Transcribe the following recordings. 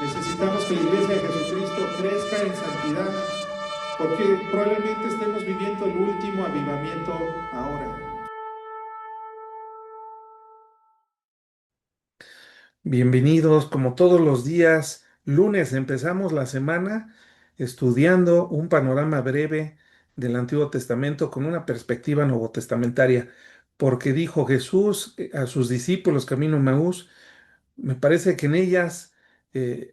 Necesitamos que la Iglesia de Jesucristo crezca en santidad, porque probablemente estemos viviendo el último avivamiento ahora. Bienvenidos, como todos los días, lunes empezamos la semana estudiando un panorama breve del Antiguo Testamento con una perspectiva novotestamentaria, porque dijo Jesús a sus discípulos camino a Maús. Me parece que en ellas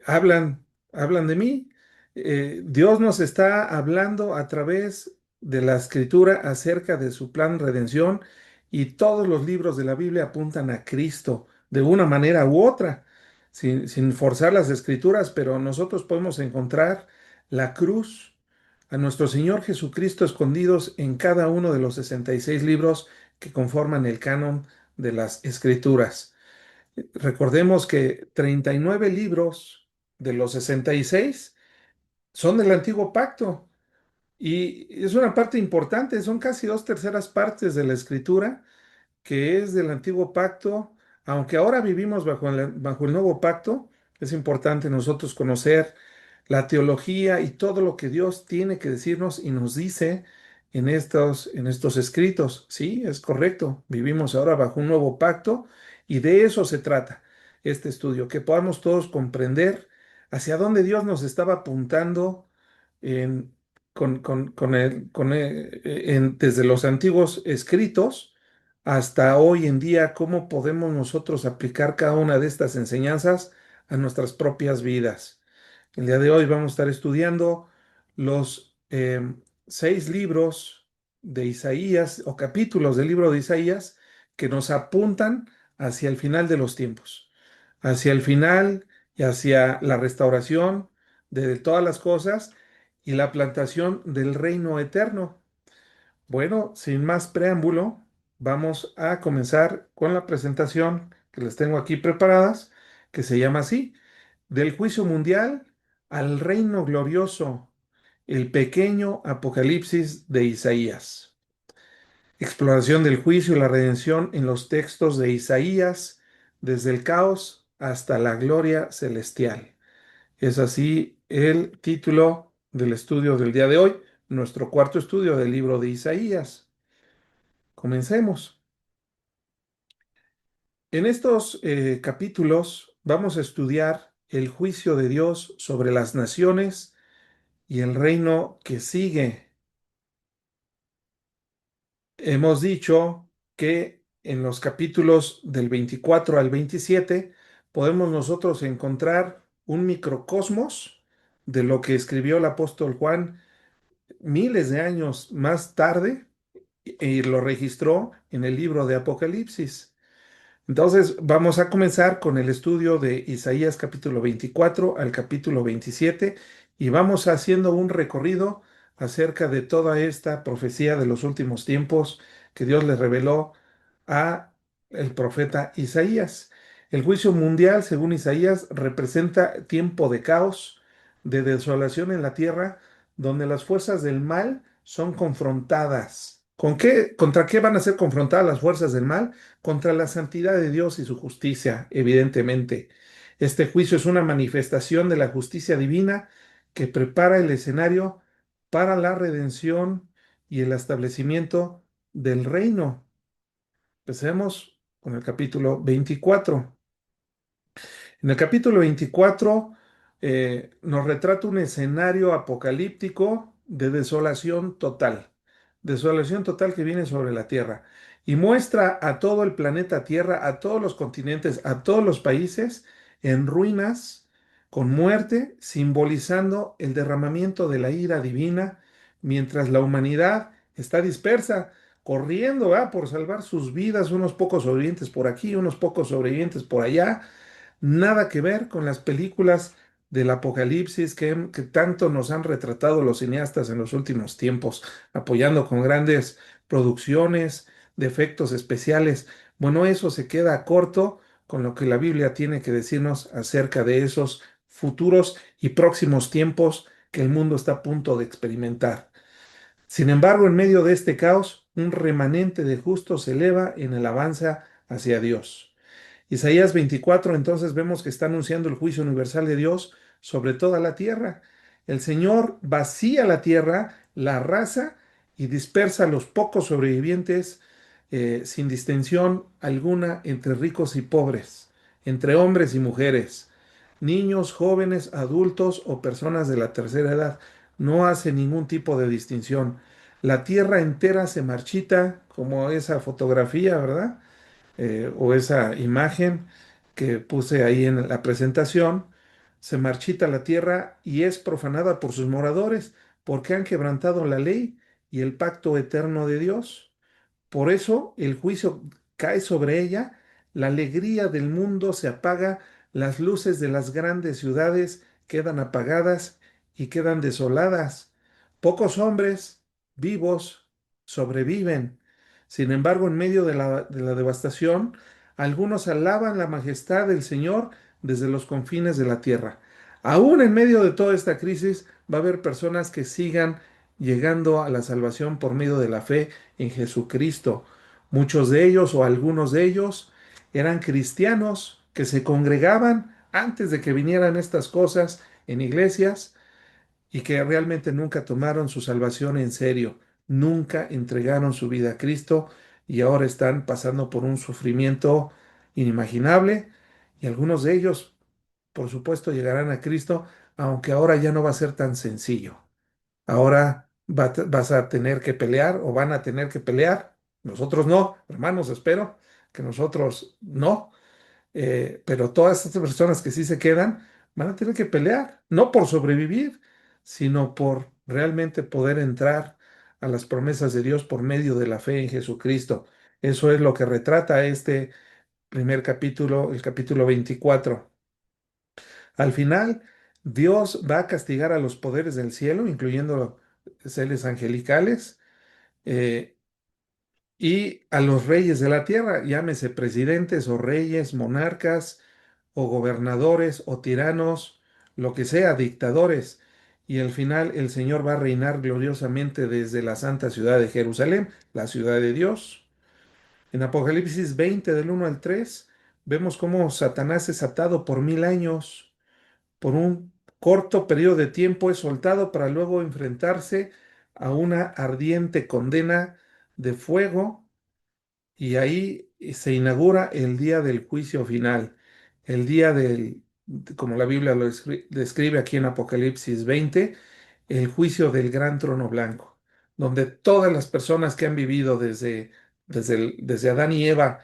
hablan de mí. Dios nos está hablando a través de la escritura acerca de su plan de redención, y todos los libros de la Biblia apuntan a Cristo de una manera u otra, sin forzar las escrituras, pero nosotros podemos encontrar la cruz, a nuestro Señor Jesucristo escondidos en cada uno de los 66 libros que conforman el canon de las escrituras. Recordemos que 39 libros de los 66 son del Antiguo Pacto, y es una parte importante, son casi dos terceras partes de la escritura que es del Antiguo Pacto. Aunque ahora vivimos bajo el Nuevo Pacto, es importante nosotros conocer la teología y todo lo que Dios tiene que decirnos y nos dice en estos escritos. Sí, es correcto, vivimos ahora bajo un nuevo pacto, y de eso se trata este estudio, que podamos todos comprender hacia dónde Dios nos estaba apuntando en- desde los antiguos escritos hasta hoy en día, cómo podemos nosotros aplicar cada una de estas enseñanzas a nuestras propias vidas. El día de hoy vamos a estar estudiando los 6 libros de Isaías, o capítulos del libro de Isaías, que nos apuntan hacia el final de los tiempos, hacia el final y hacia la restauración de todas las cosas y la plantación del reino eterno. Bueno, sin más preámbulo, vamos a comenzar con la presentación que les tengo aquí preparadas, que se llama así: Del juicio mundial al reino glorioso, el pequeño apocalipsis de Isaías. Exploración del juicio y la redención en los textos de Isaías, desde el caos hasta la gloria celestial. Es así el título del estudio del día de hoy, nuestro cuarto estudio del libro de Isaías. Comencemos. En estos capítulos vamos a estudiar el juicio de Dios sobre las naciones y el reino que sigue. Hemos dicho que en los capítulos del 24 al 27 podemos nosotros encontrar un microcosmos de lo que escribió el apóstol Juan miles de años más tarde, y lo registró en el libro de Apocalipsis. Entonces, vamos a comenzar con el estudio de Isaías capítulo 24 al capítulo 27, y vamos haciendo un recorrido acerca de toda esta profecía de los últimos tiempos que Dios le reveló a el profeta Isaías. El juicio mundial, según Isaías, representa tiempo de caos, de desolación en la tierra, donde las fuerzas del mal son confrontadas. ¿Con qué? ¿Contra qué van a ser confrontadas las fuerzas del mal? Contra la santidad de Dios y su justicia, evidentemente. Este juicio es una manifestación de la justicia divina que prepara el escenario para la redención y el establecimiento del reino. Empecemos con el capítulo 24. En el capítulo 24 nos retrata un escenario apocalíptico de desolación total que viene sobre la tierra, y muestra a todo el planeta Tierra, a todos los continentes, a todos los países en ruinas, con muerte, simbolizando el derramamiento de la ira divina, mientras la humanidad está dispersa, corriendo por salvar sus vidas, unos pocos sobrevivientes por aquí, unos pocos sobrevivientes por allá. Nada que ver con las películas del Apocalipsis que tanto nos han retratado los cineastas en los últimos tiempos, apoyando con grandes producciones de efectos especiales. Bueno, eso se queda corto con lo que la Biblia tiene que decirnos acerca de esos futuros y próximos tiempos que el mundo está a punto de experimentar. Sin embargo, en medio de este caos, un remanente de justos se eleva en el avance hacia Dios. Isaías 24, entonces vemos que está anunciando el juicio universal de Dios sobre toda la tierra. El Señor vacía la tierra, la arrasa y dispersa a los pocos sobrevivientes sin distinción alguna entre ricos y pobres, entre hombres y mujeres, niños, jóvenes, adultos o personas de la tercera edad. No hace ningún tipo de distinción. La tierra entera se marchita, como esa fotografía, ¿verdad? O esa imagen que puse ahí en la presentación, se marchita la tierra y es profanada por sus moradores, porque han quebrantado la ley y el pacto eterno de Dios. Por eso el juicio cae sobre ella, la alegría del mundo se apaga, las luces de las grandes ciudades quedan apagadas y quedan desoladas. Pocos hombres vivos sobreviven. Sin embargo, en medio de la devastación, algunos alaban la majestad del Señor desde los confines de la tierra. Aún en medio de toda esta crisis, va a haber personas que sigan llegando a la salvación por medio de la fe en Jesucristo. Muchos de ellos o algunos de ellos eran cristianos que se congregaban antes de que vinieran estas cosas en iglesias y que realmente nunca tomaron su salvación en serio, nunca entregaron su vida a Cristo y ahora están pasando por un sufrimiento inimaginable y algunos de ellos, por supuesto, llegarán a Cristo, aunque ahora ya no va a ser tan sencillo. Ahora vas a tener que pelear o van a tener que pelear. Nosotros no, hermanos, espero que nosotros no. Pero todas estas personas que sí se quedan van a tener que pelear, no por sobrevivir, sino por realmente poder entrar a las promesas de Dios por medio de la fe en Jesucristo. Eso es lo que retrata este primer capítulo, el capítulo 24. Al final, Dios va a castigar a los poderes del cielo, incluyendo seres angelicales, eh, y a los reyes de la tierra, llámese presidentes o reyes, monarcas o gobernadores o tiranos, lo que sea, dictadores. Y al final el Señor va a reinar gloriosamente desde la santa ciudad de Jerusalén, la ciudad de Dios. En Apocalipsis 20, del 1 al 3, vemos cómo Satanás es atado por 1000 años. Por un corto periodo de tiempo es soltado para luego enfrentarse a una ardiente condena de fuego y ahí se inaugura el día del juicio final, el día como la Biblia lo describe aquí en Apocalipsis 20, el juicio del gran trono blanco, donde todas las personas que han vivido desde Adán y Eva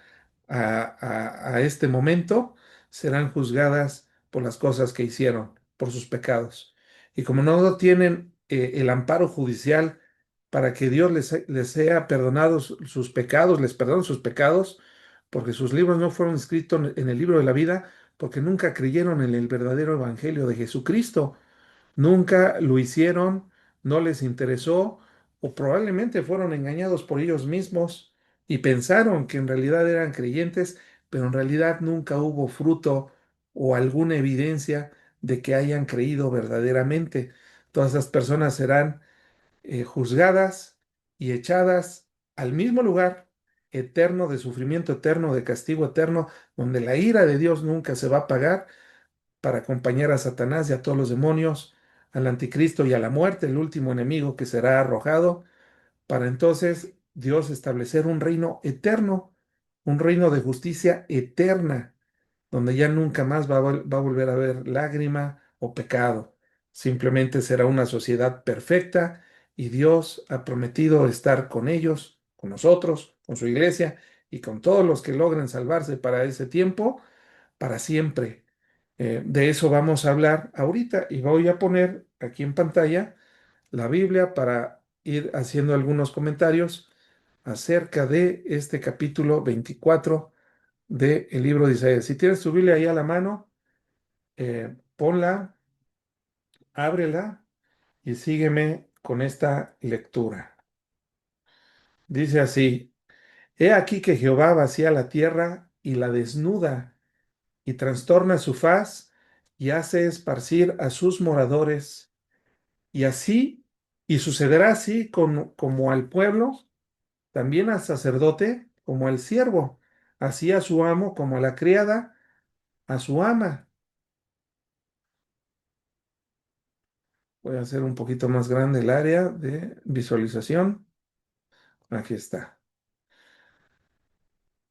a este momento serán juzgadas por las cosas que hicieron, por sus pecados. Y como no tienen el amparo judicial, para que Dios les sea perdonado sus pecados, les perdone sus pecados, porque sus libros no fueron escritos en el libro de la vida, porque nunca creyeron en el verdadero evangelio de Jesucristo, nunca lo hicieron, no les interesó, o probablemente fueron engañados por ellos mismos y pensaron que en realidad eran creyentes, pero en realidad nunca hubo fruto o alguna evidencia de que hayan creído verdaderamente. Todas esas personas serán juzgadas y echadas al mismo lugar eterno de sufrimiento eterno, de castigo eterno, donde la ira de Dios nunca se va a apagar para acompañar a Satanás y a todos los demonios, al anticristo y a la muerte, el último enemigo que será arrojado, para entonces Dios establecer un reino eterno, un reino de justicia eterna donde ya nunca más va a volver a haber lágrima o pecado. Simplemente será una sociedad perfecta y Dios ha prometido estar con ellos, con nosotros, con su iglesia y con todos los que logren salvarse para ese tiempo, para siempre. De eso vamos a hablar ahorita y voy a poner aquí en pantalla la Biblia para ir haciendo algunos comentarios acerca de este capítulo 24 del libro de Isaías. Si tienes tu Biblia ahí a la mano, ponla, ábrela y sígueme con esta lectura. Dice así, He aquí que Jehová vacía la tierra y la desnuda y trastorna su faz y hace esparcir a sus moradores. Y así, y sucederá así como al pueblo, también al sacerdote como al siervo. así a su amo como a la criada, a su ama. Voy a hacer un poquito más grande el área de visualización. Aquí está.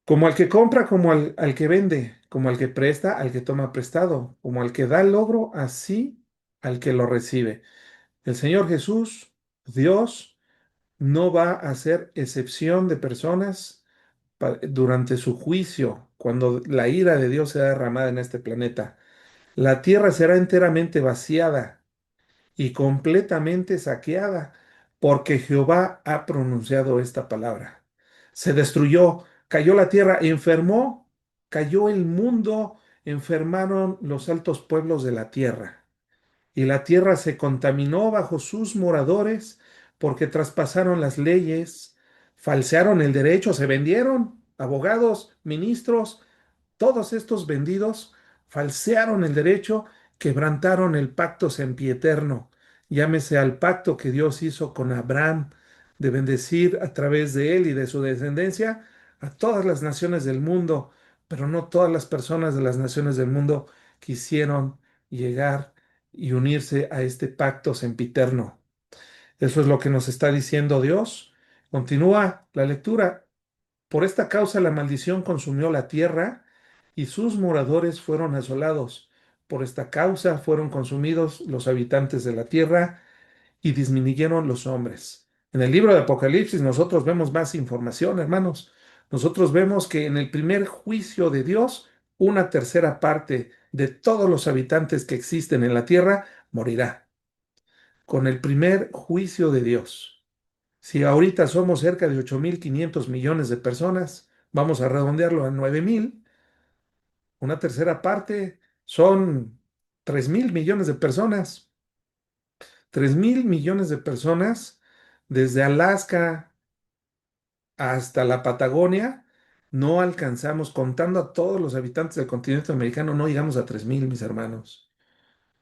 Como al que compra, como al que vende, como al que presta, al que toma prestado, como al que da el logro, así al que lo recibe. El Señor Jesús, Dios, no va a hacer excepción de personas durante su juicio, cuando la ira de Dios sea derramada en este planeta. La tierra será enteramente vaciada y completamente saqueada, porque Jehová ha pronunciado esta palabra. Se destruyó, cayó la tierra, enfermó, cayó el mundo, enfermaron los altos pueblos de la tierra. Y la tierra se contaminó bajo sus moradores, porque traspasaron las leyes, falsearon el derecho, se vendieron abogados, ministros, todos estos vendidos falsearon el derecho, quebrantaron el pacto sempiterno. Llámese al pacto que Dios hizo con Abraham de bendecir a través de él y de su descendencia a todas las naciones del mundo, pero no todas las personas de las naciones del mundo quisieron llegar y unirse a este pacto sempiterno. Eso es lo que nos está diciendo Dios. Continúa la lectura. Por esta causa la maldición consumió la tierra y sus moradores fueron asolados. Por esta causa fueron consumidos los habitantes de la tierra y disminuyeron los hombres. En el libro de Apocalipsis nosotros vemos más información, hermanos. Nosotros vemos que en el primer juicio de Dios, una tercera parte de todos los habitantes que existen en la tierra morirá. Con el primer juicio de Dios. Si ahorita somos cerca de 8.500 millones de personas, vamos a redondearlo a 9.000, una tercera parte son 3.000 millones de personas. 3.000 millones de personas, desde Alaska hasta la Patagonia, no alcanzamos, contando a todos los habitantes del continente americano, no llegamos a 3.000, mis hermanos,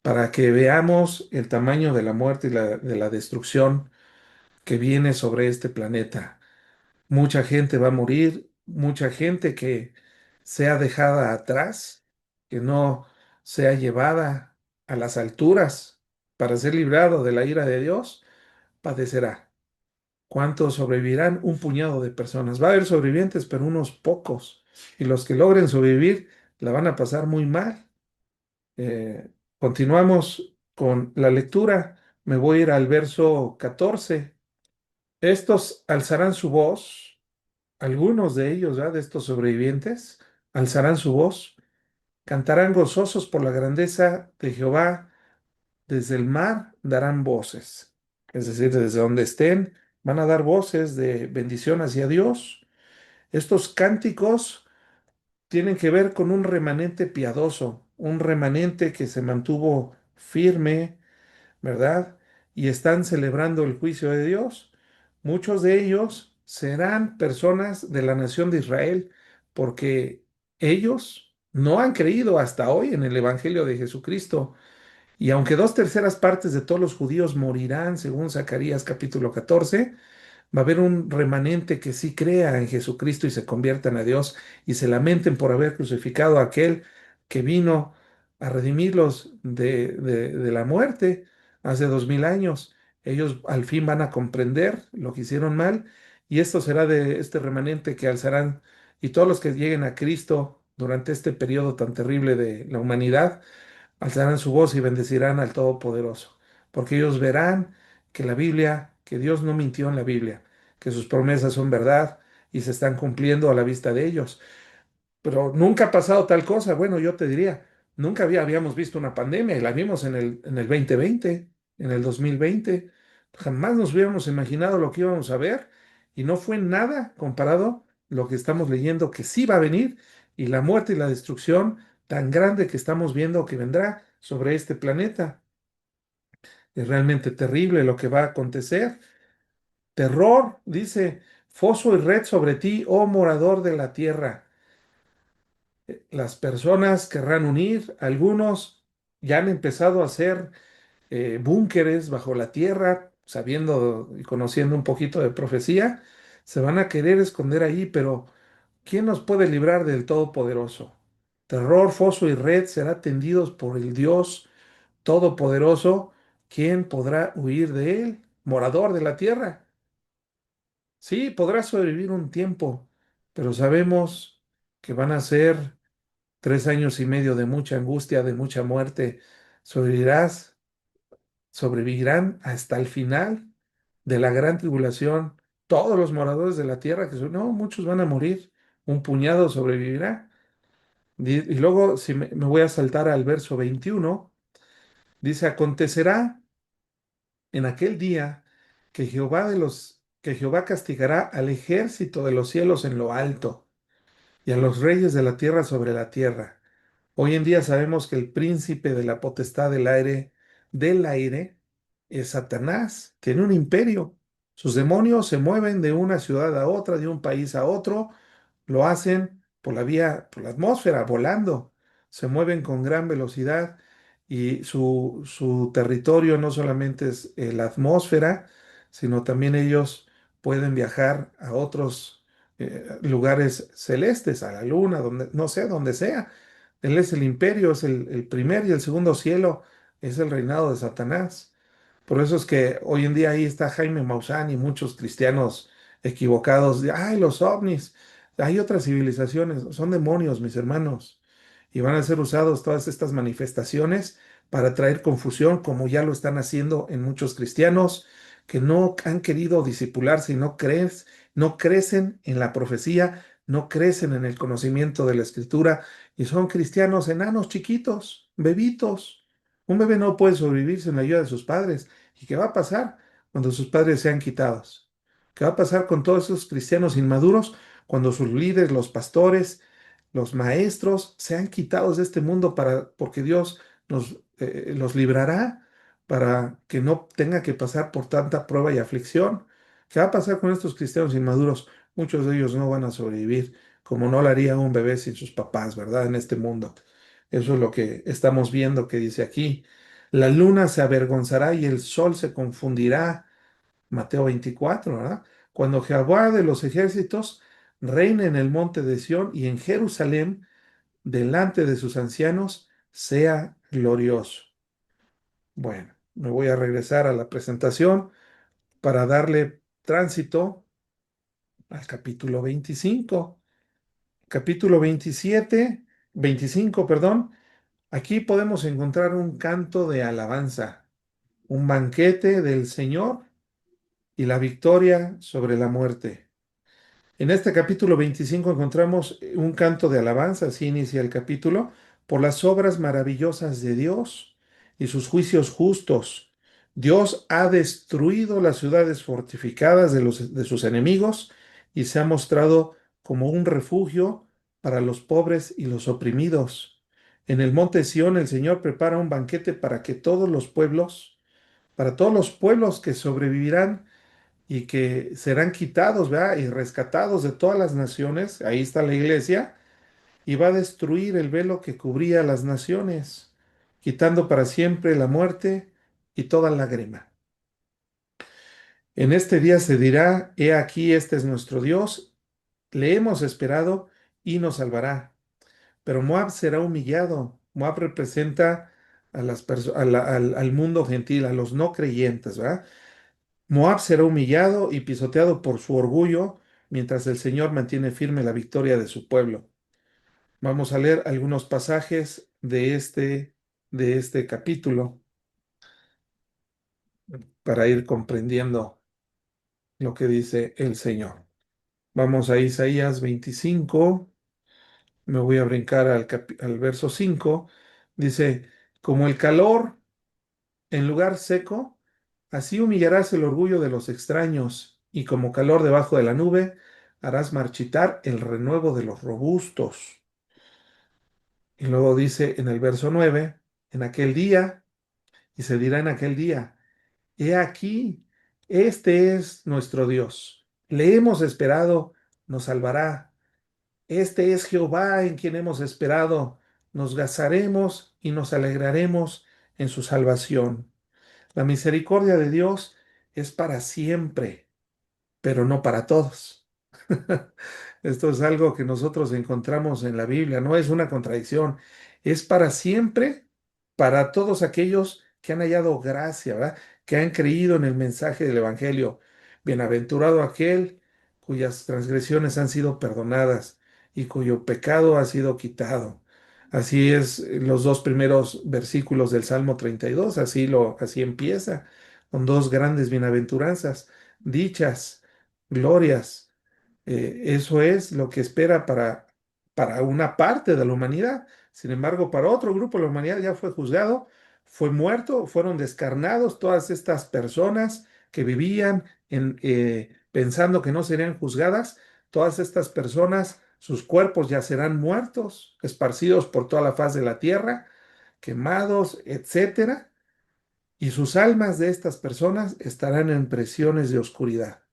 para que veamos el tamaño de la muerte y de la destrucción que viene sobre este planeta. Mucha gente va a morir, mucha gente que sea dejada atrás, que no sea llevada a las alturas para ser librado de la ira de Dios, padecerá. ¿Cuántos sobrevivirán? Un puñado de personas. Va a haber sobrevivientes, pero unos pocos. Y los que logren sobrevivir la van a pasar muy mal. Eh, Continuamos con la lectura. Me voy a ir al verso 14. Estos alzarán su voz, algunos de ellos, ¿verdad? De estos sobrevivientes, alzarán su voz, cantarán gozosos por la grandeza de Jehová, desde el mar darán voces, es decir, desde donde estén, van a dar voces de bendición hacia Dios. Estos cánticos tienen que ver con un remanente piadoso, un remanente que se mantuvo firme, ¿verdad? Y están celebrando el juicio de Dios. Muchos de ellos serán personas de la nación de Israel, porque ellos no han creído hasta hoy en el Evangelio de Jesucristo. Y aunque dos terceras partes de todos los judíos morirán, según Zacarías capítulo 14, va a haber un remanente que sí crea en Jesucristo y se conviertan a Dios y se lamenten por haber crucificado a aquel que vino a redimirlos de la muerte hace 2000 años. Ellos al fin van a comprender lo que hicieron mal y esto será de este remanente que alzarán y todos los que lleguen a Cristo durante este periodo tan terrible de la humanidad alzarán su voz y bendecirán al Todopoderoso, porque ellos verán que la Biblia, que Dios no mintió en la Biblia, que sus promesas son verdad y se están cumpliendo a la vista de ellos. Pero nunca ha pasado tal cosa. Bueno, yo te diría, nunca habíamos visto una pandemia y la vimos en el 2020, en el 2020. Jamás nos hubiéramos imaginado lo que íbamos a ver y no fue nada comparado lo que estamos leyendo que sí va a venir y la muerte y la destrucción tan grande que estamos viendo que vendrá sobre este planeta. Es realmente terrible lo que va a acontecer. Terror, dice, foso y red sobre ti, oh morador de la tierra. Las personas querrán unir, algunos ya han empezado a hacer búnkeres bajo la tierra, sabiendo y conociendo un poquito de profecía, se van a querer esconder ahí, pero ¿Quién nos puede librar del Todopoderoso? Terror, foso y red será tendidos por el Dios Todopoderoso. ¿Quién podrá huir de él? Morador de la tierra. Sí, podrás sobrevivir un tiempo, pero sabemos que van a ser 3 años y medio de mucha angustia, de mucha muerte. Sobrevivirás, sobrevivirán hasta el final de la gran tribulación. Todos los moradores de la tierra, no, muchos van a morir, un puñado sobrevivirá. Y luego, si me voy a saltar al verso 21, dice, acontecerá en aquel día que Jehová castigará al ejército de los cielos en lo alto y a los reyes de la tierra sobre la tierra. Hoy en día sabemos que el príncipe de la potestad del aire, es Satanás, tiene un imperio. Sus demonios se mueven de una ciudad a otra, de un país a otro, lo hacen por la vía, por la atmósfera, volando. Se mueven con gran velocidad y su territorio no solamente es la atmósfera, sino también ellos pueden viajar a otros lugares celestes, a la luna, donde, no sé, donde sea. Él es el imperio, es el primer y el segundo cielo, es el reinado de Satanás. Por eso es que hoy en día ahí está Jaime Maussan y muchos cristianos equivocados de, ay, los ovnis. Hay otras civilizaciones, son demonios, mis hermanos, y van a ser usados todas estas manifestaciones para traer confusión, como ya lo están haciendo en muchos cristianos que no han querido disipularse y no crecen en la profecía, no crecen en el conocimiento de la escritura y son cristianos enanos chiquitos, bebitos. Un bebé no puede sobrevivir sin la ayuda de sus padres. ¿Y qué va a pasar cuando sus padres sean quitados? ¿Qué va a pasar con todos esos cristianos inmaduros cuando sus líderes, los pastores, los maestros sean quitados de este mundo porque Dios los librará para que no tenga que pasar por tanta prueba y aflicción? ¿Qué va a pasar con estos cristianos inmaduros? Muchos de ellos no van a sobrevivir, como no lo haría un bebé sin sus papás, ¿verdad? En este mundo. Eso es lo que estamos viendo que dice aquí. La luna se avergonzará y el sol se confundirá. Mateo 24, ¿verdad? Cuando Jehová de los ejércitos reine en el monte de Sión y en Jerusalén, delante de sus ancianos, sea glorioso. Bueno, me voy a regresar a la presentación para darle tránsito al capítulo 25. Capítulo 25, perdón. Aquí podemos encontrar un canto de alabanza, un banquete del Señor y la victoria sobre la muerte. En este capítulo 25 encontramos un canto de alabanza, así inicia el capítulo, por las obras maravillosas de Dios y sus juicios justos. Dios ha destruido las ciudades fortificadas de sus enemigos y se ha mostrado como un refugio para los pobres y los oprimidos. En el monte Sión el Señor prepara un banquete para todos los pueblos que sobrevivirán y que serán quitados, ¿verdad? Y rescatados de todas las naciones. Ahí está la iglesia y va a destruir el velo que cubría a las naciones, quitando para siempre la muerte y toda lágrima. En este día se dirá, he aquí, este es nuestro Dios, le hemos esperado y nos salvará. Pero Moab será humillado. Moab representa a al mundo gentil, a los no creyentes, ¿verdad? Moab será humillado y pisoteado por su orgullo, mientras el Señor mantiene firme la victoria de su pueblo. Vamos a leer algunos pasajes de este capítulo para ir comprendiendo lo que dice el Señor. Vamos a Isaías 25, me voy a brincar al verso 5. Dice, como el calor en lugar seco, así humillarás el orgullo de los extraños, y como calor debajo de la nube, harás marchitar el renuevo de los robustos. Y luego dice en el verso 9, en aquel día, y se dirá en aquel día, he aquí, este es nuestro Dios. Le hemos esperado, nos salvará. Este es Jehová en quien hemos esperado. Nos gozaremos y nos alegraremos en su salvación. La misericordia de Dios es para siempre, pero no para todos. Esto es algo que nosotros encontramos en la Biblia, no es una contradicción, es para siempre, para todos aquellos que han hallado gracia, ¿verdad? Que han creído en el mensaje del Evangelio. Bienaventurado aquel cuyas transgresiones han sido perdonadas y cuyo pecado ha sido quitado. Así es, los dos primeros versículos del Salmo 32, así empieza, con dos grandes bienaventuranzas, dichas, glorias. Eso es lo que espera para una parte de la humanidad. Sin embargo, para otro grupo de la humanidad ya fue juzgado, fue muerto, fueron descarnados todas estas personas que vivían pensando que no serían juzgadas. Todas estas personas, sus cuerpos ya serán muertos, esparcidos por toda la faz de la tierra, quemados, etcétera. Y sus almas de estas personas estarán en presiones de oscuridad,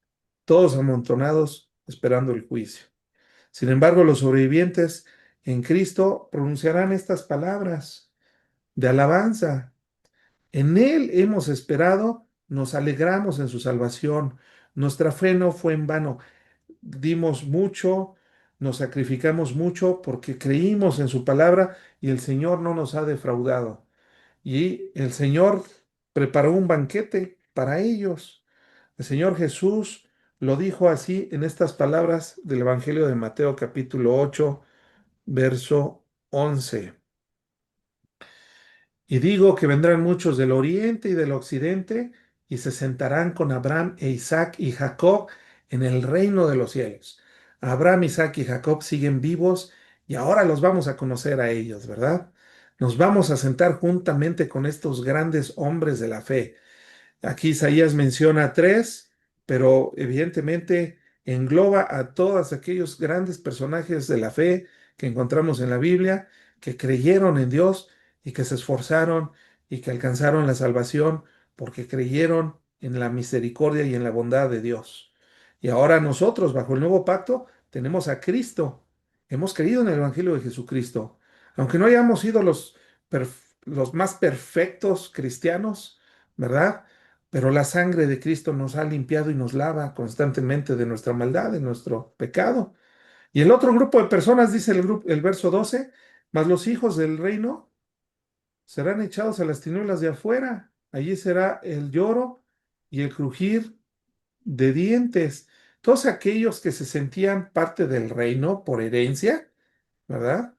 todos amontonados esperando el juicio. Sin embargo, los sobrevivientes en Cristo pronunciarán estas palabras de alabanza. En Él hemos esperado, nos alegramos en su salvación. Nuestra fe no fue en vano. Dimos mucho, nos sacrificamos mucho porque creímos en su palabra y el Señor no nos ha defraudado. Y el Señor preparó un banquete para ellos. El Señor Jesús lo dijo así en estas palabras del Evangelio de Mateo capítulo 8 verso 11. Y digo que vendrán muchos del oriente y del occidente y se sentarán con Abraham e Isaac y Jacob en el reino de los cielos. Abraham, Isaac y Jacob siguen vivos y ahora los vamos a conocer a ellos, ¿verdad? Nos vamos a sentar juntamente con estos grandes hombres de la fe. Aquí Isaías menciona tres, pero evidentemente engloba a todos aquellos grandes personajes de la fe que encontramos en la Biblia, que creyeron en Dios y que se esforzaron y que alcanzaron la salvación porque creyeron en la misericordia y en la bondad de Dios. Y ahora nosotros, bajo el nuevo pacto, tenemos a Cristo. Hemos creído en el Evangelio de Jesucristo. Aunque no hayamos sido los más perfectos cristianos, ¿verdad? Pero la sangre de Cristo nos ha limpiado y nos lava constantemente de nuestra maldad, de nuestro pecado. Y el otro grupo de personas, dice el verso 12, mas los hijos del reino serán echados a las tinieblas de afuera. Allí será el lloro y el crujir de dientes. Todos aquellos que se sentían parte del reino por herencia, ¿verdad?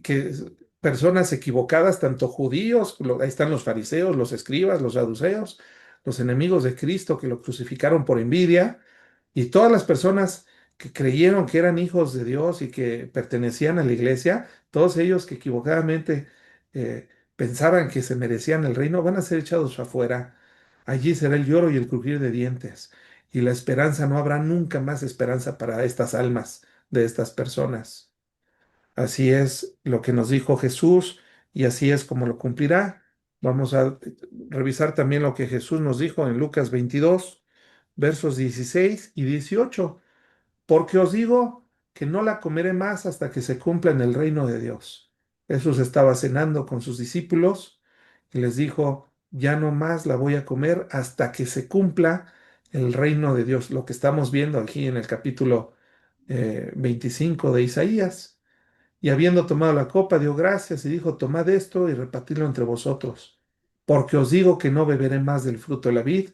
Que personas equivocadas, tanto judíos, ahí están los fariseos, los escribas, los saduceos, los enemigos de Cristo que lo crucificaron por envidia, y todas las personas que creyeron que eran hijos de Dios y que pertenecían a la iglesia, todos ellos que equivocadamente pensaban que se merecían el reino, van a ser echados afuera. Allí será el lloro y el crujir de dientes, y la esperanza, no habrá nunca más esperanza para estas almas de estas personas. Así es lo que nos dijo Jesús y así es como lo cumplirá. Vamos a revisar también lo que Jesús nos dijo en Lucas 22, versos 16 y 18. Porque os digo que no la comeré más hasta que se cumpla en el reino de Dios. Jesús estaba cenando con sus discípulos y les dijo, ya no más la voy a comer hasta que se cumpla el reino de Dios. Lo que estamos viendo aquí en el capítulo 25 de Isaías. Y habiendo tomado la copa, dio gracias y dijo, tomad esto y repartidlo entre vosotros, porque os digo que no beberé más del fruto de la vid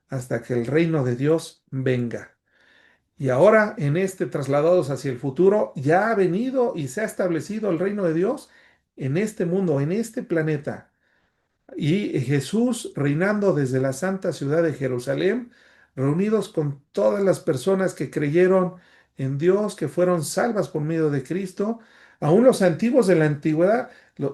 hasta que el reino de Dios venga. Y ahora, en este trasladados hacia el futuro, ya ha venido y se ha establecido el reino de Dios en este mundo, en este planeta. Y Jesús reinando desde la santa ciudad de Jerusalén, reunidos con todas las personas que creyeron en Dios, que fueron salvas por medio de Cristo, aún los antiguos de la antigüedad,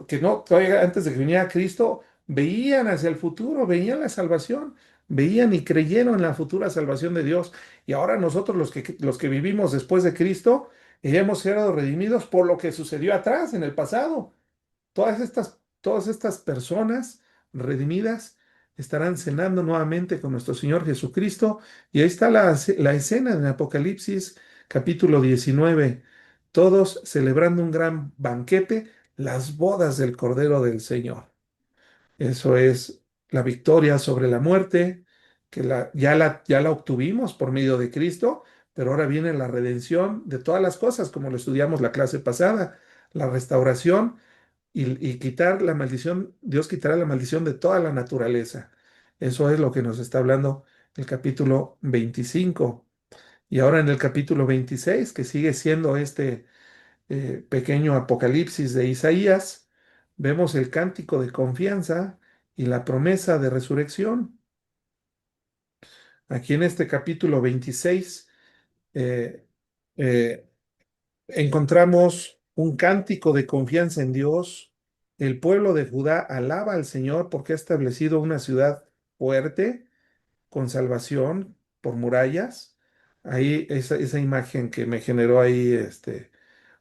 que no, todavía antes de que viniera Cristo, veían hacia el futuro, veían la salvación, veían y creyeron en la futura salvación de Dios. Y ahora nosotros los que vivimos después de Cristo, hemos sido redimidos por lo que sucedió atrás, en el pasado. Todas estas personas redimidas estarán cenando nuevamente con nuestro Señor Jesucristo. Y ahí está la escena en Apocalipsis capítulo 19. Todos celebrando un gran banquete, las bodas del Cordero del Señor. Eso es la victoria sobre la muerte, que ya la obtuvimos por medio de Cristo, pero ahora viene la redención de todas las cosas, como lo estudiamos la clase pasada, la restauración y quitar la maldición. Dios quitará la maldición de toda la naturaleza. Eso es lo que nos está hablando el capítulo 25. Y ahora en el capítulo 26, que sigue siendo este pequeño apocalipsis de Isaías, vemos el cántico de confianza y la promesa de resurrección. Aquí en este capítulo 26 eh, eh, encontramos un cántico de confianza en Dios. El pueblo de Judá alaba al Señor porque ha establecido una ciudad fuerte con salvación por murallas. Ahí esa imagen que me generó ahí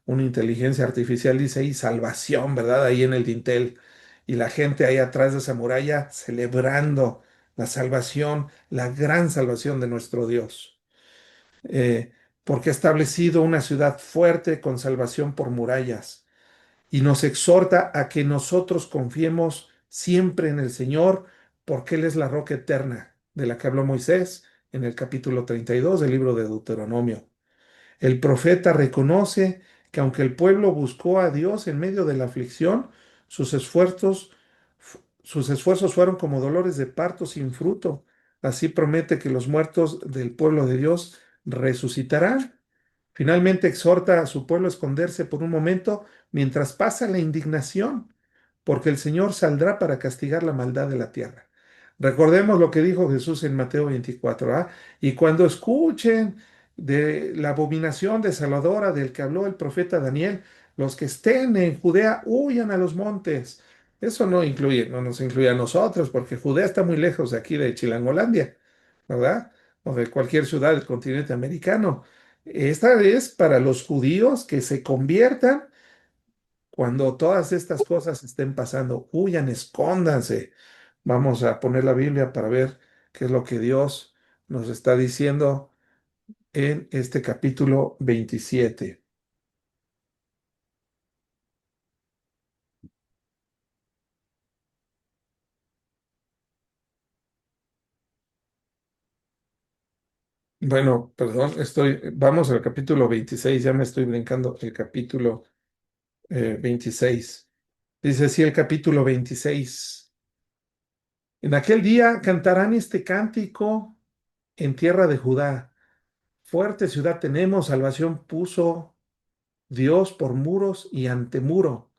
una inteligencia artificial dice ahí salvación, ¿verdad? Ahí en el dintel. Y la gente ahí atrás de esa muralla celebrando la salvación, la gran salvación de nuestro Dios. Eh, Porque ha establecido una ciudad fuerte con salvación por murallas. Y nos exhorta a que nosotros confiemos siempre en el Señor, porque Él es la roca eterna de la que habló Moisés en el capítulo 32 del libro de Deuteronomio. El profeta reconoce que aunque el pueblo buscó a Dios en medio de la aflicción, sus esfuerzos, sus esfuerzos fueron como dolores de parto sin fruto. Así promete que los muertos del pueblo de Dios resucitarán. Finalmente exhorta a su pueblo a esconderse por un momento mientras pasa la indignación, porque el Señor saldrá para castigar la maldad de la tierra. Recordemos lo que dijo Jesús en Mateo 24, ¿ah? Y cuando escuchen de la abominación desoladora del que habló el profeta Daniel, los que estén en Judea huyan a los montes. Eso no incluye, no nos incluye a nosotros, porque Judea está muy lejos de aquí de Chilangolandia, ¿verdad? O de cualquier ciudad del continente americano. Esta es para los judíos que se conviertan cuando todas estas cosas estén pasando. Huyan, escóndanse. Vamos a poner la Biblia para ver qué es lo que Dios nos está diciendo en este capítulo 27. Bueno, perdón, vamos al capítulo 26. Ya me estoy brincando el capítulo 26. Dice así el capítulo 26. En aquel día cantarán este cántico en tierra de Judá. Fuerte ciudad tenemos, salvación puso Dios por muros y antemuro.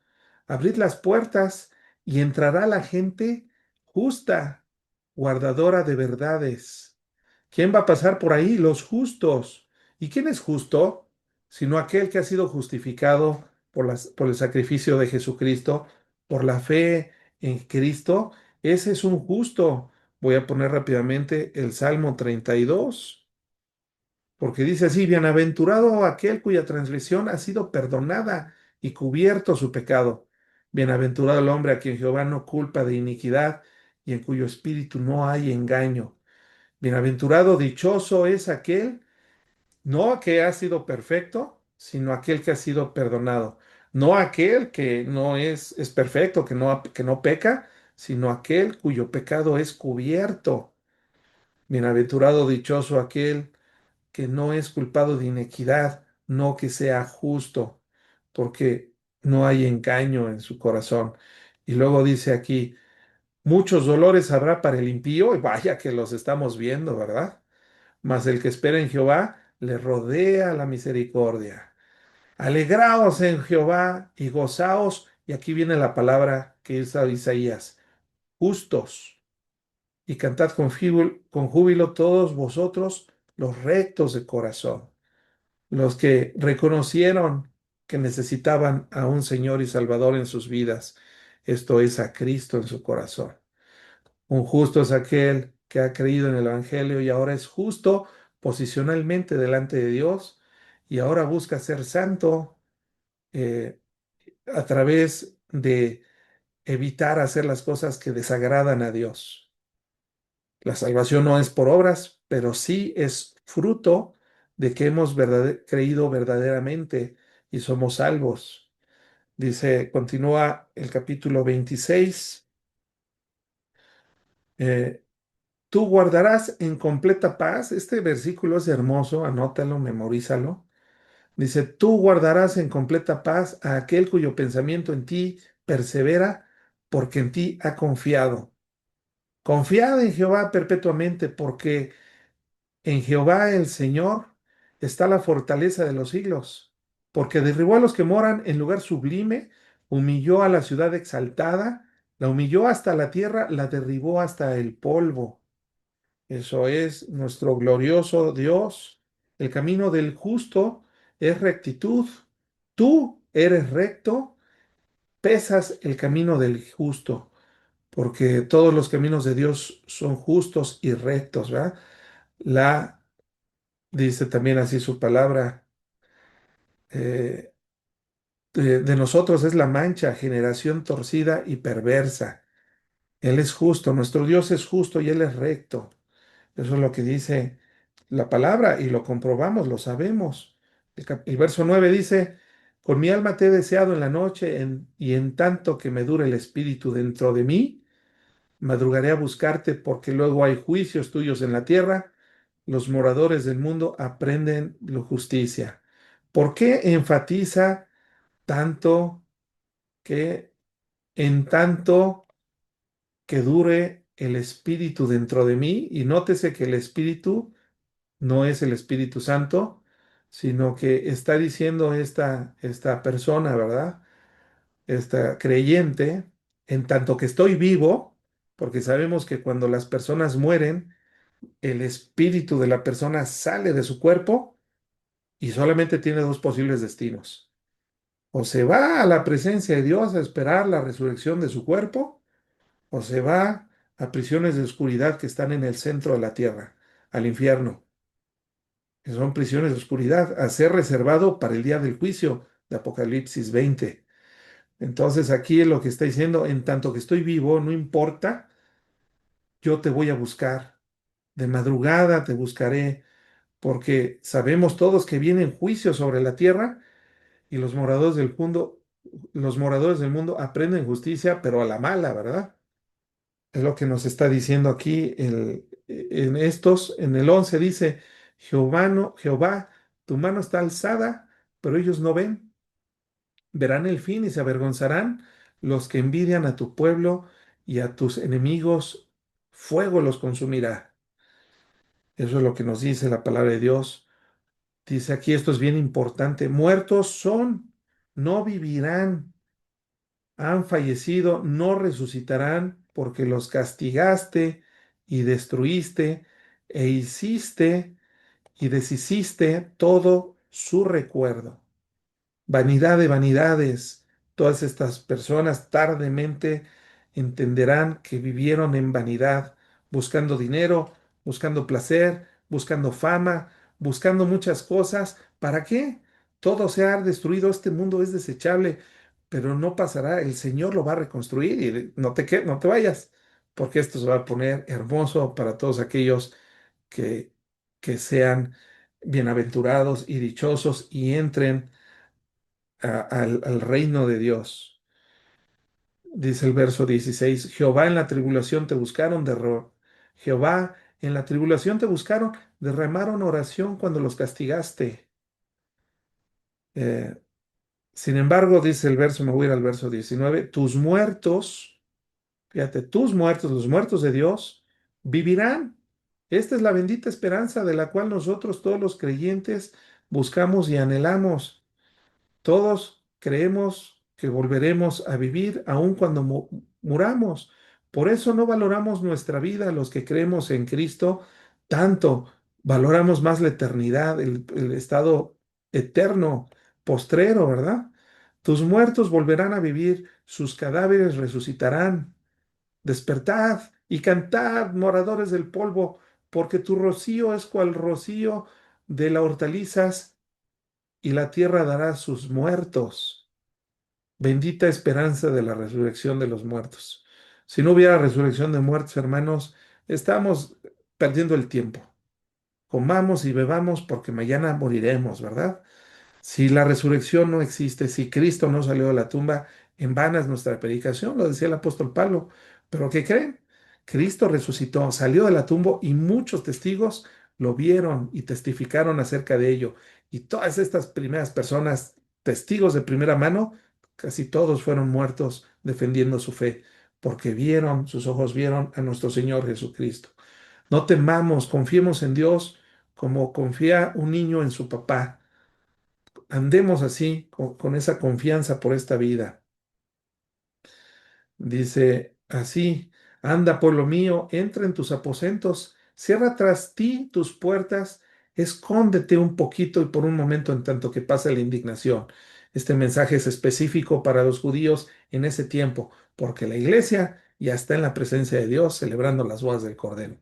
Abrid las puertas y entrará la gente justa, guardadora de verdades. ¿Quién va a pasar por ahí? Los justos. ¿Y quién es justo? Sino aquel que ha sido justificado por el sacrificio de Jesucristo, por la fe en Cristo. Ese es un justo. Voy a poner rápidamente el Salmo 32. Porque dice así, bienaventurado aquel cuya transgresión ha sido perdonada y cubierto su pecado. Bienaventurado el hombre a quien Jehová no culpa de iniquidad y en cuyo espíritu no hay engaño. Bienaventurado, dichoso es aquel, no que ha sido perfecto, sino aquel que ha sido perdonado. No aquel que no es perfecto, que no peca, sino aquel cuyo pecado es cubierto. Bienaventurado, dichoso aquel que no es culpado de inequidad, no que sea justo, porque no hay engaño en su corazón. Y luego dice aquí, muchos dolores habrá para el impío, y vaya que los estamos viendo, ¿verdad? Mas el que espera en Jehová le rodea la misericordia. Alegraos en Jehová y gozaos, y aquí viene la palabra que usa Isaías, justos, y cantad con júbilo todos vosotros los rectos de corazón, los que reconocieron que necesitaban a un Señor y Salvador en sus vidas, esto es a Cristo en su corazón. Un justo es aquel que ha creído en el Evangelio y ahora es justo posicionalmente delante de Dios y ahora busca ser santo eh, a través de evitar hacer las cosas que desagradan a Dios. La salvación no es por obras, pero sí es fruto de que hemos creído verdaderamente y somos salvos. Dice, continúa el capítulo 26. Tú guardarás en completa paz. Este versículo es hermoso, anótalo, memorízalo. Dice, tú guardarás en completa paz a aquel cuyo pensamiento en ti persevera, porque en ti ha confiado. Confiad en Jehová perpetuamente, porque en Jehová el Señor está la fortaleza de los siglos, porque derribó a los que moran en lugar sublime, humilló a la ciudad exaltada, la humilló hasta la tierra, la derribó hasta el polvo. Eso es nuestro glorioso Dios. El camino del justo es rectitud. Tú eres recto, pesas el camino del justo, porque todos los caminos de Dios son justos y rectos, ¿verdad? La dice también así su palabra, eh, de nosotros es la mancha, generación torcida y perversa. Él es justo, nuestro Dios es justo y Él es recto. Eso es lo que dice la palabra y lo comprobamos, lo sabemos. El verso 9 dice, con mi alma te he deseado en la noche y en tanto que me dure el espíritu dentro de mí, madrugaré a buscarte porque luego hay juicios tuyos en la tierra. Los moradores del mundo aprenden la justicia. ¿Por qué enfatiza tanto que en tanto que dure el espíritu dentro de mí? Y nótese que el espíritu no es el Espíritu Santo, sino que está diciendo esta persona, ¿verdad? Esta creyente, en tanto que estoy vivo, porque sabemos que cuando las personas mueren, el espíritu de la persona sale de su cuerpo y solamente tiene dos posibles destinos. O se va a la presencia de Dios a esperar la resurrección de su cuerpo, o se va a prisiones de oscuridad que están en el centro de la tierra, al infierno, que son prisiones de oscuridad, a ser reservado para el día del juicio de Apocalipsis 20. Entonces aquí es lo que está diciendo, en tanto que estoy vivo, no importa, yo te voy a buscar, de madrugada te buscaré, porque sabemos todos que vienen juicios sobre la tierra y los moradores del mundo aprenden justicia, pero a la mala, ¿verdad? Es lo que nos está diciendo aquí en el 11 dice, Jehová, Jehová, tu mano está alzada, pero ellos no ven. Verán el fin y se avergonzarán los que envidian a tu pueblo y a tus enemigos, fuego los consumirá. Eso es lo que nos dice la palabra de Dios. Dice aquí, esto es bien importante, muertos son, no vivirán, han fallecido, no resucitarán, porque los castigaste y destruiste e hiciste y deshiciste todo su recuerdo. Vanidad de vanidades. Todas estas personas tardemente entenderán que vivieron en vanidad, buscando dinero, buscando placer, buscando fama, buscando muchas cosas. ¿Para qué? Todo se ha destruido, este mundo es desechable, pero no pasará, el Señor lo va a reconstruir y no te vayas, porque esto se va a poner hermoso para todos aquellos que, que sean bienaventurados y dichosos y entren al reino de Dios. Dice el verso 16, Jehová en la tribulación te buscaron, Jehová en la tribulación te buscaron, derramaron oración cuando los castigaste. Eh, Sin embargo, dice el verso, me voy a ir al verso 19, tus muertos, fíjate, tus muertos, los muertos de Dios, vivirán. Esta es la bendita esperanza de la cual nosotros todos los creyentes buscamos y anhelamos. Todos creemos que volveremos a vivir aun cuando muramos. Por eso no valoramos nuestra vida, los que creemos en Cristo, tanto. Valoramos más la eternidad, el estado eterno, postrero, ¿verdad? Tus muertos volverán a vivir, sus cadáveres resucitarán. Despertad y cantad, moradores del polvo, porque tu rocío es cual rocío de las hortalizas y la tierra dará sus muertos. Bendita esperanza de la resurrección de los muertos. Si no hubiera resurrección de muertos, hermanos, estamos perdiendo el tiempo. Comamos y bebamos porque mañana moriremos, ¿verdad? Si la resurrección no existe, si Cristo no salió de la tumba, en vana es nuestra predicación, lo decía el apóstol Pablo. ¿Pero qué creen? Cristo resucitó, salió de la tumba y muchos testigos lo vieron y testificaron acerca de ello. Y todas estas primeras personas, testigos de primera mano, casi todos fueron muertos defendiendo su fe, porque vieron, sus ojos vieron a nuestro Señor Jesucristo. No temamos, confiemos en Dios como confía un niño en su papá. Andemos así, con esa confianza por esta vida. Dice así, anda, pueblo mío, entra en tus aposentos, cierra tras ti tus puertas, escóndete un poquito y por un momento en tanto que pasa la indignación. Este mensaje es específico para los judíos en ese tiempo, porque la iglesia ya está en la presencia de Dios celebrando las bodas del Cordero.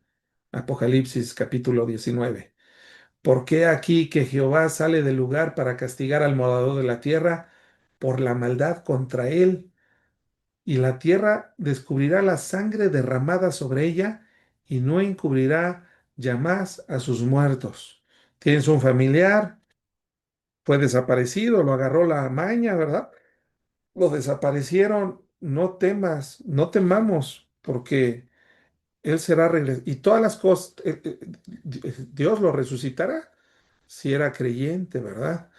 Apocalipsis capítulo 19. ¿Por qué aquí que Jehová sale del lugar para castigar al morador de la tierra por la maldad contra él? Y la tierra descubrirá la sangre derramada sobre ella y no encubrirá ya más a sus muertos. Tienes un familiar, fue desaparecido, lo agarró la maña, ¿verdad? Lo desaparecieron, no temas, no temamos, porque él será regresado. Y todas las cosas, Dios lo resucitará si era creyente, ¿verdad?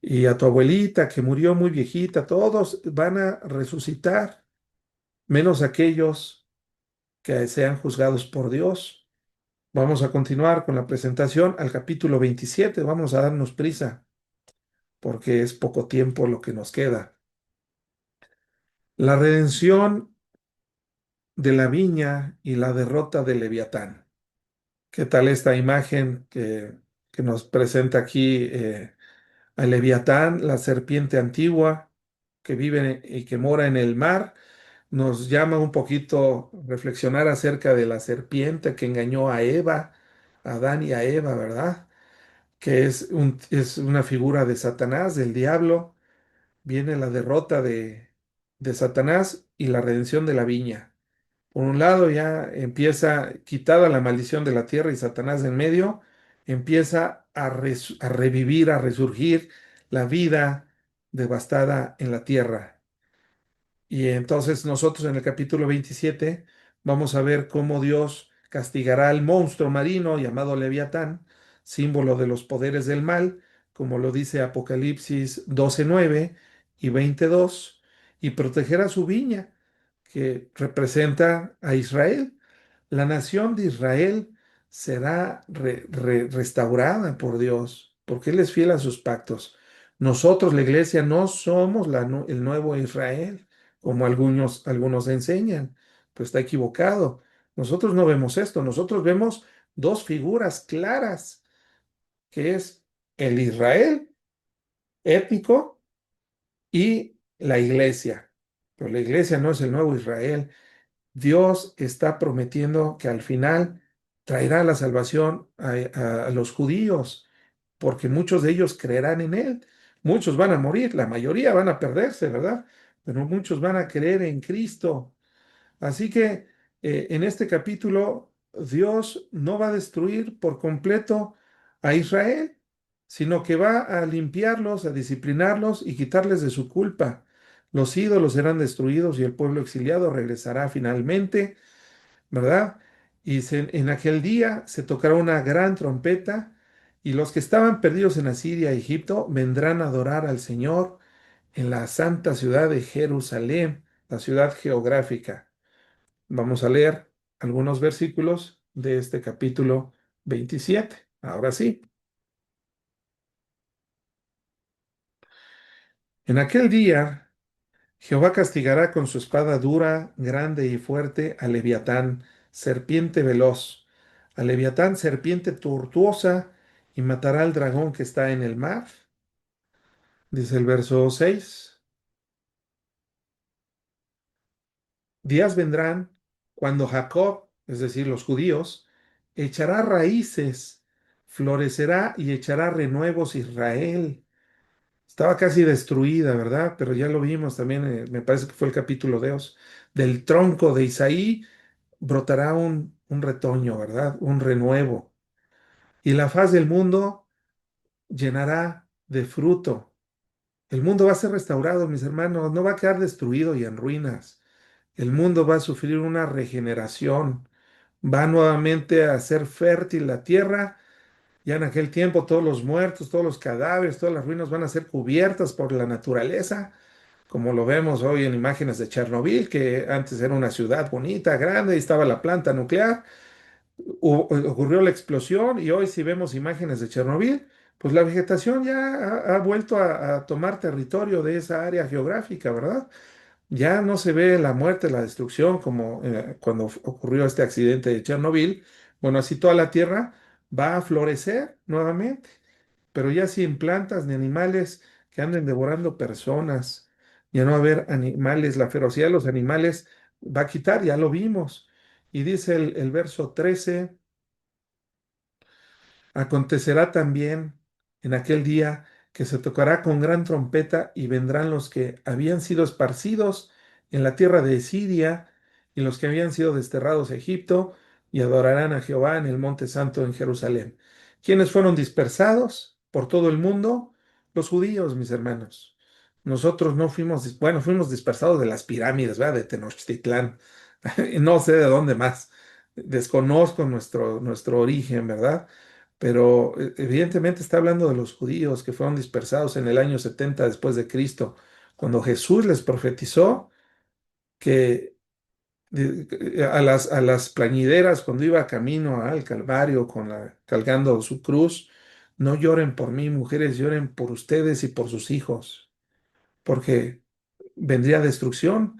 Y a tu abuelita que murió muy viejita, todos van a resucitar, menos aquellos que sean juzgados por Dios. Vamos a continuar con la presentación al capítulo 27. Vamos a darnos prisa porque es poco tiempo lo que nos queda. La redención de la viña y la derrota de Leviatán. ¿Qué tal esta imagen que nos presenta aquí a Leviatán, la serpiente antigua que vive y que mora en el mar? Nos llama un poquito reflexionar acerca de la serpiente que engañó a Eva, a Adán y a Eva, ¿verdad? Que es una figura de Satanás, del diablo. Viene la derrota de Satanás y la redención de la viña. Por un lado ya empieza quitada la maldición de la tierra y Satanás en medio, empieza a revivir, a resurgir la vida devastada en la tierra. Y entonces nosotros en el capítulo 27 vamos a ver cómo Dios castigará al monstruo marino llamado Leviatán, símbolo de los poderes del mal, como lo dice Apocalipsis 12:9 y 22, y protegerá su viña, que representa a Israel. La nación de Israel será restaurada por Dios, porque Él es fiel a sus pactos. Nosotros, la iglesia, no somos el nuevo Israel como algunos enseñan, pues está equivocado. Nosotros no vemos esto, nosotros vemos dos figuras claras, que es el Israel étnico y la iglesia. Pero la iglesia no es el nuevo Israel. Dios está prometiendo que al final traerá la salvación a los judíos, porque muchos de ellos creerán en Él. Muchos van a morir, la mayoría van a perderse, ¿verdad? Pero muchos van a creer en Cristo. Así que en este capítulo Dios no va a destruir por completo a Israel, sino que va a limpiarlos, a disciplinarlos y quitarles de su culpa. Los ídolos serán destruidos y el pueblo exiliado regresará finalmente, ¿verdad? Y en aquel día se tocará una gran trompeta y los que estaban perdidos en Asiria y Egipto vendrán a adorar al Señor en la santa ciudad de Jerusalén, la ciudad geográfica. Vamos a leer algunos versículos de este capítulo 27. Ahora sí, en aquel día Jehová castigará con su espada dura, grande y fuerte a Leviatán, serpiente veloz, a Leviatán, serpiente tortuosa, y matará al dragón que está en el mar. Dice el verso 6. Días vendrán cuando Jacob, es decir, los judíos, echará raíces, florecerá y echará renuevos Israel. Estaba casi destruida, ¿verdad? Pero ya lo vimos también, me parece que fue el capítulo 2. Del tronco de Isaí brotará un retoño, ¿verdad? Un renuevo. Y la faz del mundo llenará de fruto. El mundo va a ser restaurado, mis hermanos, no va a quedar destruido y en ruinas. El mundo va a sufrir una regeneración, va nuevamente a ser fértil la tierra. Ya en aquel tiempo todos los muertos, todos los cadáveres, todas las ruinas van a ser cubiertas por la naturaleza, como lo vemos hoy en imágenes de Chernobyl, que antes era una ciudad bonita, grande, y estaba la planta nuclear. Ocurrió la explosión y hoy si vemos imágenes de Chernobyl, pues la vegetación ya ha vuelto a tomar territorio de esa área geográfica, ¿verdad? Ya no se ve la muerte, la destrucción como cuando ocurrió este accidente de Chernobyl. Bueno, así toda la Tierra va a florecer nuevamente, pero ya sin plantas ni animales que anden devorando personas, ya no va a haber animales, la ferocidad de los animales va a quitar, ya lo vimos. Y dice el verso 13. Acontecerá también en aquel día que se tocará con gran trompeta y vendrán los que habían sido esparcidos en la tierra de Siria y los que habían sido desterrados a Egipto y adorarán a Jehová en el monte santo en Jerusalén. ¿Quiénes fueron dispersados por todo el mundo? Los judíos, mis hermanos. Nosotros no fuimos, bueno, fuimos dispersados de las pirámides, ¿verdad? De Tenochtitlán. No sé de dónde más. Desconozco nuestro origen, ¿verdad? Pero evidentemente está hablando de los judíos que fueron dispersados en el año 70 después de Cristo, cuando Jesús les profetizó que a las plañideras, cuando iba camino al Calvario cargando su cruz, no lloren por mí, mujeres, lloren por ustedes y por sus hijos, porque vendría destrucción.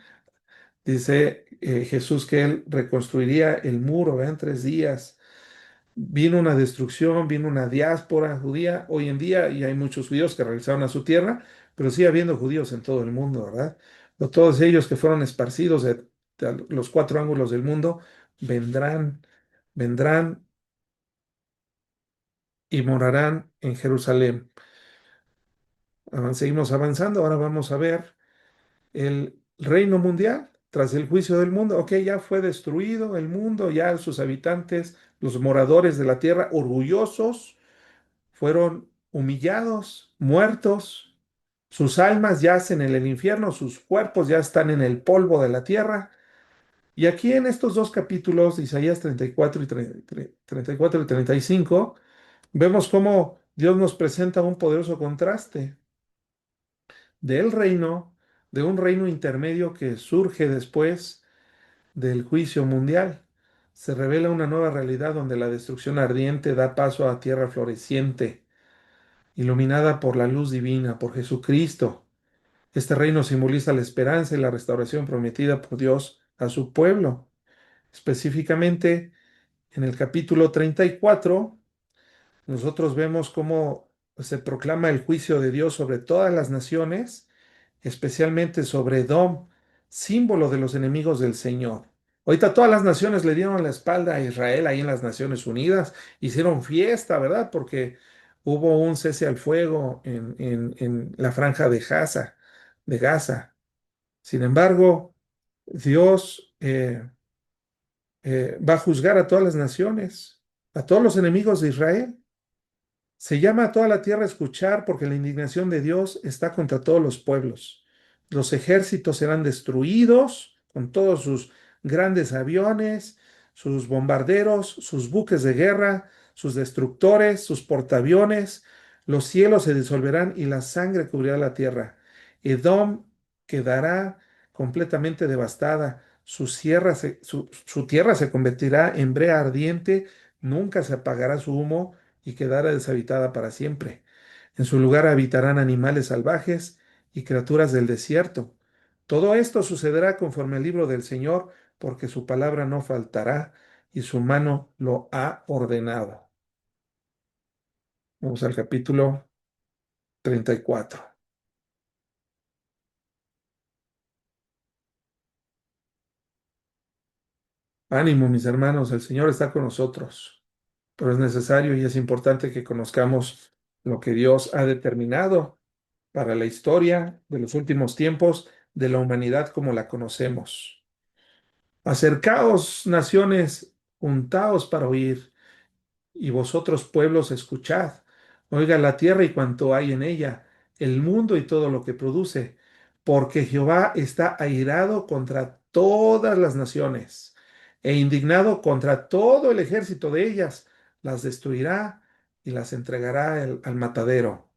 Dice Jesús que él reconstruiría el muro, ¿verdad? En 3 días. Vino una destrucción, vino una diáspora judía hoy en día y hay muchos judíos que regresaron a su tierra, pero sigue habiendo judíos en todo el mundo, ¿verdad? Todos ellos que fueron esparcidos de los 4 ángulos del mundo vendrán y morarán en Jerusalén. Seguimos avanzando, ahora vamos a ver el reino mundial tras el juicio del mundo. Ok, ya fue destruido el mundo, ya sus habitantes, los moradores de la tierra, orgullosos fueron humillados, muertos, sus almas yacen en el infierno, sus cuerpos ya están en el polvo de la tierra. Y aquí en estos dos capítulos, de Isaías 34 y 34 y 35, vemos cómo Dios nos presenta un poderoso contraste del reino, de un reino intermedio que surge después del juicio mundial. Se revela una nueva realidad donde la destrucción ardiente da paso a tierra floreciente iluminada por la luz divina, por Jesucristo. Este reino simboliza la esperanza y la restauración prometida por Dios a su pueblo. Específicamente, en el capítulo 34, nosotros vemos cómo se proclama el juicio de Dios sobre todas las naciones, especialmente sobre Edom, símbolo de los enemigos del Señor. Ahorita todas las naciones le dieron la espalda a Israel ahí en las Naciones Unidas, hicieron fiesta, ¿verdad? Porque hubo un cese al fuego en la franja de Gaza. Sin embargo, Dios va a juzgar a todas las naciones, a todos los enemigos de Israel. Se llama a toda la tierra a escuchar porque la indignación de Dios está contra todos los pueblos. Los ejércitos serán destruidos con todos sus grandes aviones, sus bombarderos, sus buques de guerra, sus destructores, sus portaaviones. Los cielos se disolverán y la sangre cubrirá la tierra. Edom quedará completamente devastada. Su tierra se convertirá en brea ardiente, nunca se apagará su humo y quedara deshabitada para siempre. En su lugar habitarán animales salvajes y criaturas del desierto. Todo esto sucederá conforme al libro del Señor, porque su palabra no faltará y su mano lo ha ordenado. Vamos al capítulo 34. Ánimo, mis hermanos, el Señor está con nosotros, pero es necesario y es importante que conozcamos lo que Dios ha determinado para la historia de los últimos tiempos de la humanidad como la conocemos. Acercaos, naciones, juntaos para oír, y vosotros, pueblos, escuchad. Oiga la tierra y cuanto hay en ella, el mundo y todo lo que produce, porque Jehová está airado contra todas las naciones, e indignado contra todo el ejército de ellas, las destruirá y las entregará al matadero.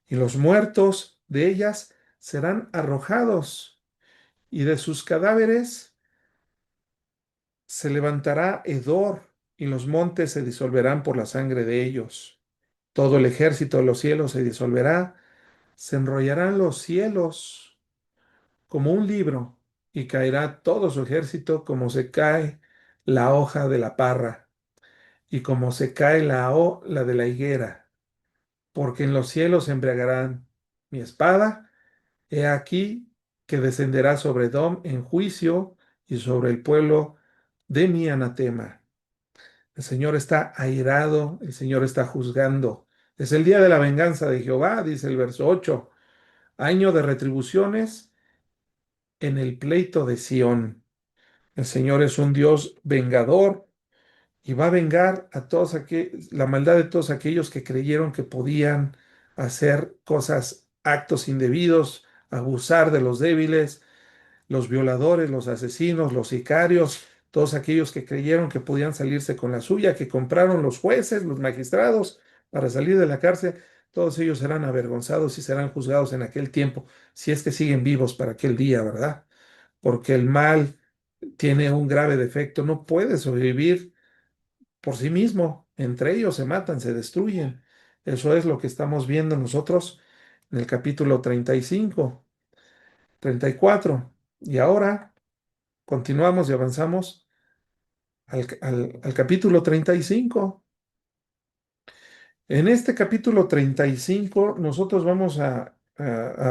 Y los muertos de ellas serán arrojados, y de sus cadáveres se levantará hedor, y los montes se disolverán por la sangre de ellos. Todo el ejército de los cielos se disolverá, se enrollarán los cielos como un libro, y caerá todo su ejército como se cae la hoja de la parra, y como se cae la de la higuera, porque en los cielos se embriagarán mi espada. He aquí que descenderá sobre Edom en juicio y sobre el pueblo de mi anatema. El Señor está airado, el Señor está juzgando. Es el día de la venganza de Jehová, dice el verso 8. Año de retribuciones en el pleito de Sión. El Señor es un Dios vengador y va a vengar a la maldad de todos aquellos que creyeron que podían hacer cosas, actos indebidos, abusar de los débiles, los violadores, los asesinos, los sicarios, todos aquellos que creyeron que podían salirse con la suya, que compraron los jueces, los magistrados para salir de la cárcel. Todos ellos serán avergonzados y serán juzgados en aquel tiempo, si es que siguen vivos para aquel día, ¿verdad? Porque el mal tiene un grave defecto, no puede sobrevivir por sí mismo. Entre ellos se matan, se destruyen. Eso es lo que estamos viendo nosotros en el capítulo 35, 34. Y ahora continuamos y avanzamos al capítulo 35. En este capítulo 35 nosotros vamos a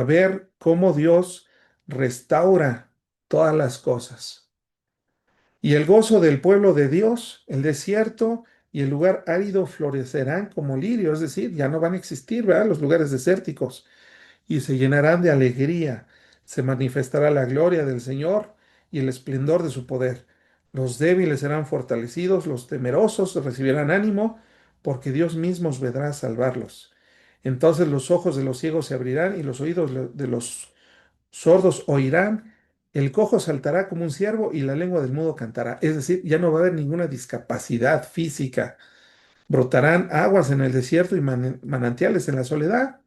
ver cómo Dios restaura todas las cosas. Y el gozo del pueblo de Dios, el desierto y el lugar árido florecerán como lirio, es decir, ya no van a existir, ¿verdad? Los lugares desérticos, y se llenarán de alegría. Se manifestará la gloria del Señor y el esplendor de su poder. Los débiles serán fortalecidos, los temerosos recibirán ánimo, porque Dios mismo os vendrá a salvarlos. Entonces los ojos de los ciegos se abrirán y los oídos de los sordos oirán, el cojo saltará como un ciervo y la lengua del mudo cantará. Es decir, ya no va a haber ninguna discapacidad física. Brotarán aguas en el desierto y manantiales en la soledad.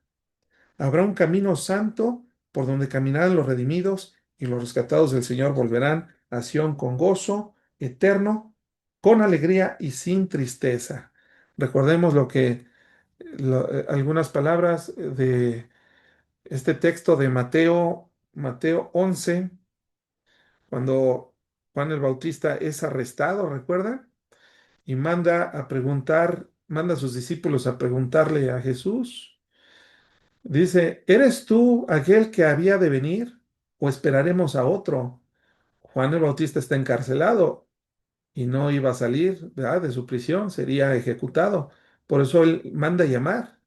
Habrá un camino santo por donde caminarán los redimidos, y los rescatados del Señor volverán a Sión con gozo eterno, con alegría y sin tristeza. Recordemos algunas palabras de este texto de Mateo 11, cuando Juan el Bautista es arrestado, ¿recuerda? Y manda a sus discípulos a preguntarle a Jesús. Dice, ¿eres tú aquel que había de venir o esperaremos a otro? Juan el Bautista está encarcelado y no iba a salir, ¿verdad?, de su prisión, sería ejecutado. Por eso él manda llamar.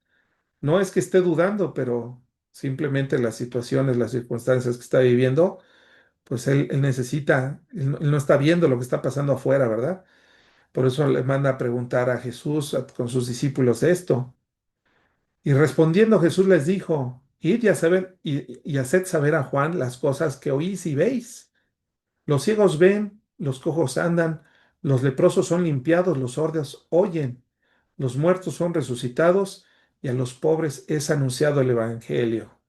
No es que esté dudando, pero simplemente las situaciones, las circunstancias que está viviendo, pues él necesita, él no está viendo lo que está pasando afuera, ¿verdad? Por eso le manda a preguntar a Jesús con sus discípulos esto. Y respondiendo Jesús les dijo, id y haced saber a Juan las cosas que oís y veis. Los ciegos ven, los cojos andan, los leprosos son limpiados, los sordos oyen, los muertos son resucitados, y a los pobres es anunciado el Evangelio.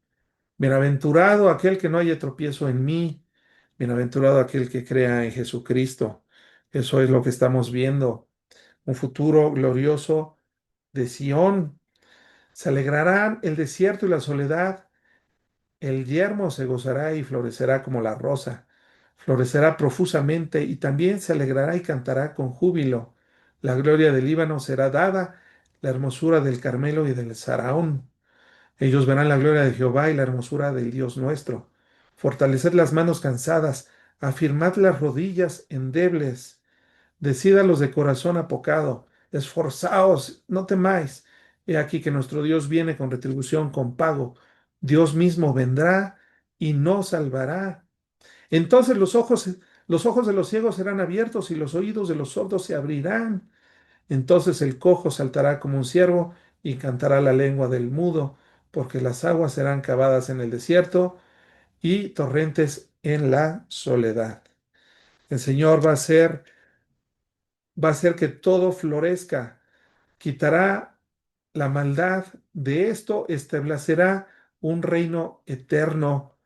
Bienaventurado aquel que no haya tropiezo en mí, bienaventurado aquel que crea en Jesucristo. Eso es lo que estamos viendo, un futuro glorioso de Sión. Se alegrarán el desierto y la soledad, el yermo se gozará y florecerá como la rosa, florecerá profusamente y también se alegrará y cantará con júbilo. La gloria del Líbano será dada, la hermosura del Carmelo y del Saraón. Ellos verán la gloria de Jehová y la hermosura del Dios nuestro. Fortaleced las manos cansadas, afirmad las rodillas endebles. Decid a los de corazón apocado, esforzaos, no temáis. He aquí que nuestro Dios viene con retribución, con pago. Dios mismo vendrá y nos salvará. Entonces los ojos de los ciegos serán abiertos y los oídos de los sordos se abrirán. Entonces el cojo saltará como un ciervo y cantará la lengua del mudo, porque las aguas serán cavadas en el desierto y torrentes en la soledad. El Señor va a hacer que todo florezca, quitará la maldad de esto, establecerá un reino eterno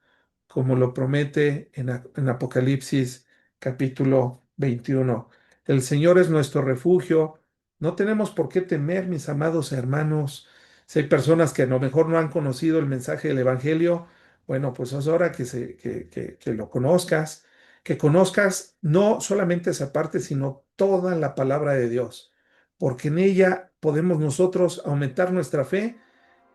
como lo promete en Apocalipsis capítulo 21. El Señor es nuestro refugio. No tenemos por qué temer, mis amados hermanos. Si hay personas que a lo mejor no han conocido el mensaje del Evangelio, bueno, pues es hora que lo conozcas, que conozcas no solamente esa parte, sino toda la palabra de Dios, porque en ella podemos nosotros aumentar nuestra fe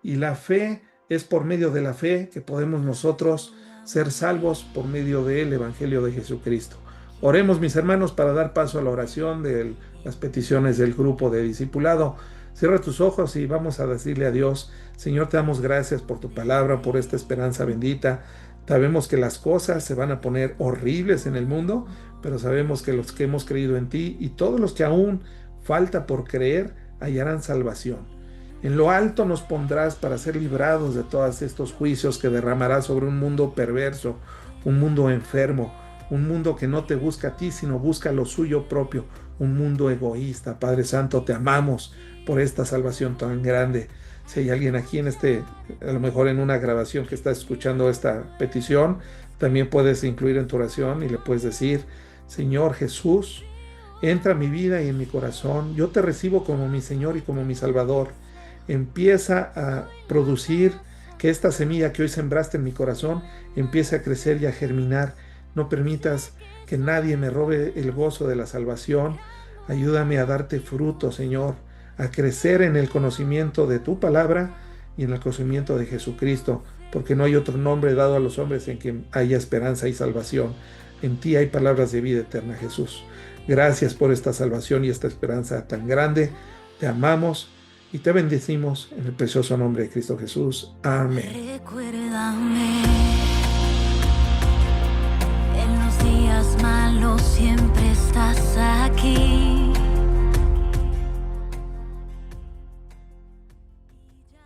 y la fe es por medio de la fe que podemos nosotros ser salvos por medio del Evangelio de Jesucristo. Oremos, mis hermanos, para dar paso a la oración de las peticiones del grupo de discipulado. Cierra tus ojos y vamos a decirle a Dios: Señor, te damos gracias por tu palabra, por esta esperanza bendita. Sabemos que las cosas se van a poner horribles en el mundo, pero sabemos que los que hemos creído en ti y todos los que aún falta por creer hallarán salvación. En lo alto nos pondrás para ser librados de todos estos juicios que derramarás sobre un mundo perverso, un mundo enfermo, un mundo que no te busca a ti, sino busca lo suyo propio, un mundo egoísta. Padre Santo, te amamos por esta salvación tan grande. Si hay alguien aquí a lo mejor en una grabación que está escuchando esta petición, también puedes incluir en tu oración y le puedes decir: Señor Jesús, entra en mi vida y en mi corazón. Yo te recibo como mi Señor y como mi Salvador. Empieza a producir que esta semilla que hoy sembraste en mi corazón empiece a crecer y a germinar. No permitas que nadie me robe el gozo de la salvación. Ayúdame a darte fruto, Señor, a crecer en el conocimiento de tu palabra y en el conocimiento de Jesucristo, porque no hay otro nombre dado a los hombres en que haya esperanza y salvación. En ti hay palabras de vida eterna, Jesús. Gracias por esta salvación y esta esperanza tan grande. Te amamos y te bendecimos en el precioso nombre de Cristo Jesús. Amén. Recuérdame.